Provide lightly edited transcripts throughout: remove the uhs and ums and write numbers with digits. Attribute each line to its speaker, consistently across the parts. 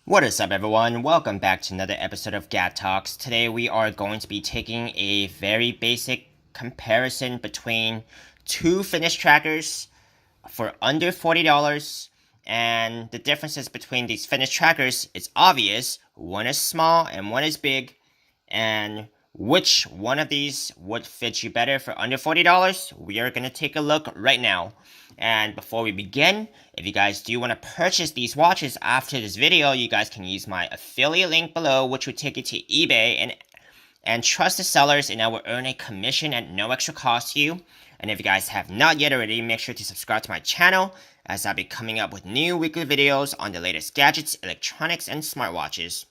Speaker 1: What is up, everyone? Welcome back to another episode of Gab Talks. Today we are going to be taking a very basic comparison between two fitness trackers for under $40. And the differences between these fitness trackers is obvious. One is small and one is big. And which one of these would fit you better for under $40? We are going to take a look right now. And before we begin, if you guys do want to purchase these watches after this video, you guys can use my affiliate link below, which will take you to eBay and trust the sellers, and I will earn a commission at no extra cost to you. And if you guys have not yet already, make sure to subscribe to my channel, as I'll be coming up with new weekly videos on the latest gadgets, electronics, and smartwatches.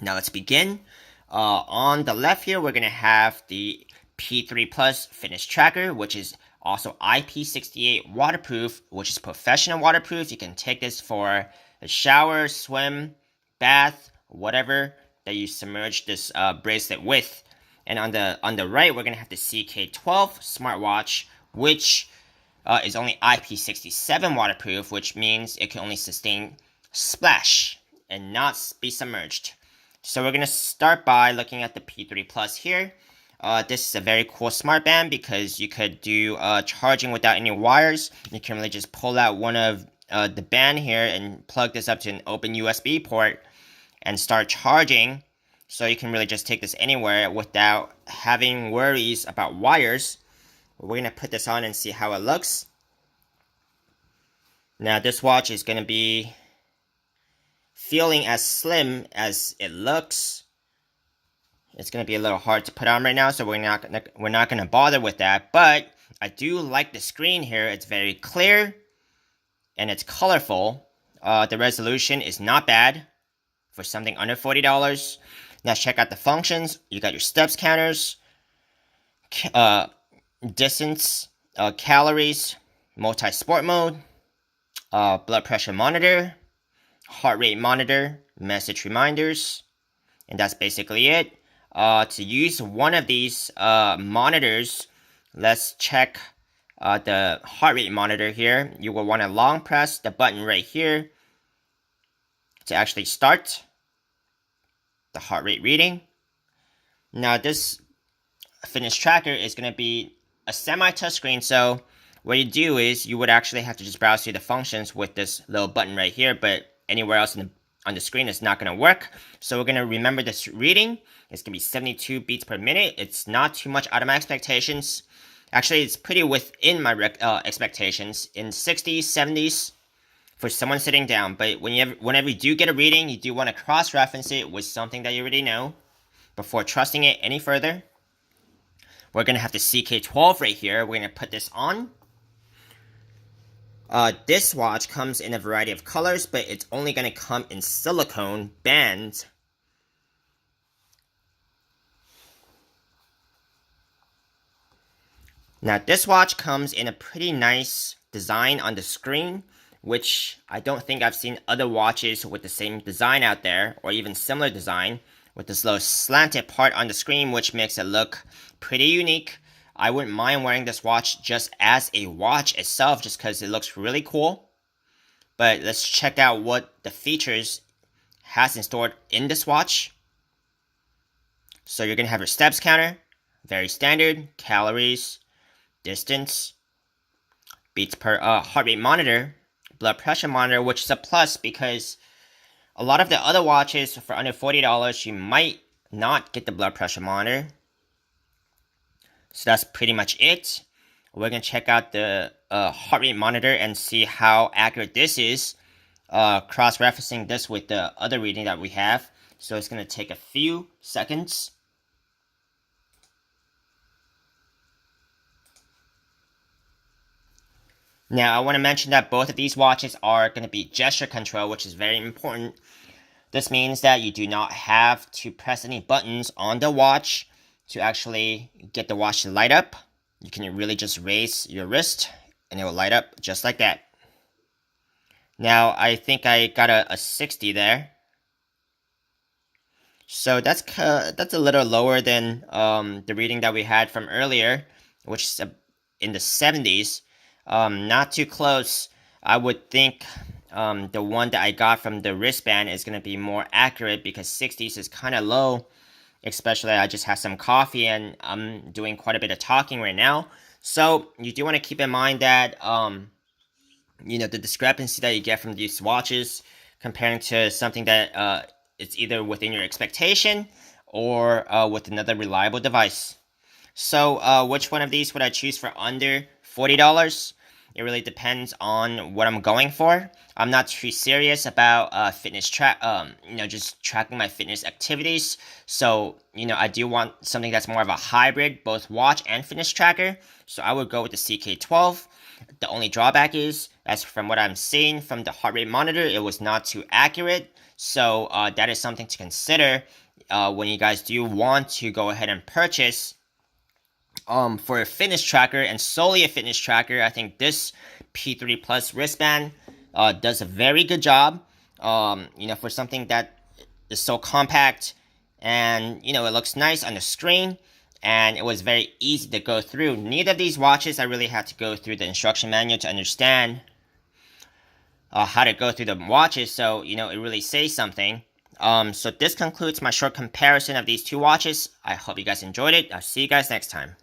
Speaker 1: Now let's begin. On the left here, we're going to have the P3 Plus Fitness Tracker, which is also IP68 waterproof, which is professional waterproof. You can take this for a shower, swim, bath, whatever that you submerge this bracelet with. And on the right, we're going to have the CK12 Smartwatch, which is only IP67 waterproof, which means it can only sustain splash and not be submerged. So we're going to start by looking at the P3 Plus here. This is a very cool smart band because you could do charging without any wires. You can really just pull out one of the band here and plug this up to an open USB port and start charging. So you can really just take this anywhere without having worries about wires. We're going to put this on and see how it looks. Now this watch is going to be feeling as slim as it looks. It's going to be a little hard to put on right now, so we're not going to bother with that. But I do like the screen here. It's very clear and it's colorful. The resolution is not bad for something under $40. Now check out the functions. You got your steps counters, distance, calories, multi-sport mode, blood pressure monitor, heart rate monitor, message reminders, and that's basically it. To use one of these monitors, let's check the heart rate monitor here. You will want to long press the button right here to actually start the heart rate reading. Now this fitness tracker is going to be a semi-touch screen, so what you do is you would actually have to just browse through the functions with this little button right here, but anywhere else on the screen is not going to work. So we're going to remember this reading. It's going to be 72 beats per minute. It's not too much out of my expectations. Actually, it's pretty within my expectations, in 60s, 70s for someone sitting down. But whenever you do get a reading, you do want to cross-reference it with something that you already know before trusting it any further. We're going to have the CK12 right here. We're going to put this on. This watch comes in a variety of colors, but it's only going to come in silicone bands. Now, this watch comes in a pretty nice design on the screen, which I don't think I've seen other watches with the same design out there, or even similar design, with this little slanted part on the screen, which makes it look pretty unique. I wouldn't mind wearing this watch just as a watch itself, just because it looks really cool. But let's check out what the features has in store in this watch. So you're going to have your steps counter, very standard, calories, distance, beats per heart rate monitor, blood pressure monitor, which is a plus because a lot of the other watches for under $40, you might not get the blood pressure monitor. So that's pretty much it. We're going to check out the heart rate monitor and see how accurate this is, cross-referencing this with the other reading that we have. So it's going to take a few seconds. Now, I want to mention that both of these watches are going to be gesture control, which is very important. This means that you do not have to press any buttons on the watch to actually get the watch to light up. You can really just raise your wrist and it will light up just like that. Now, I think I got a 60 there. So that's a little lower than the reading that we had from earlier, which is in the 70s. Not too close. I would think the one that I got from the wristband is going to be more accurate because 60s is kind of low, especially I just had some coffee and I'm doing quite a bit of talking right now. So you do want to keep in mind that the discrepancy that you get from these watches comparing to something that it's either within your expectation or with another reliable device. So which one of these would I choose for under $40? It really depends on what I'm going for. I'm not too serious about just tracking my fitness activities. So, I do want something that's more of a hybrid, both watch and fitness tracker. So I would go with the CK12. The only drawback is, as from what I'm seeing from the heart rate monitor, it was not too accurate. So that is something to consider when you guys do want to go ahead and purchase for a fitness tracker and solely a fitness tracker. I think this P3 Plus wristband does a very good job. For something that is so compact and it looks nice on the screen and it was very easy to go through. Neither of these watches I really had to go through the instruction manual to understand how to go through the watches, so it really says something. So this concludes my short comparison of these two watches. I hope you guys enjoyed it. I'll see you guys next time.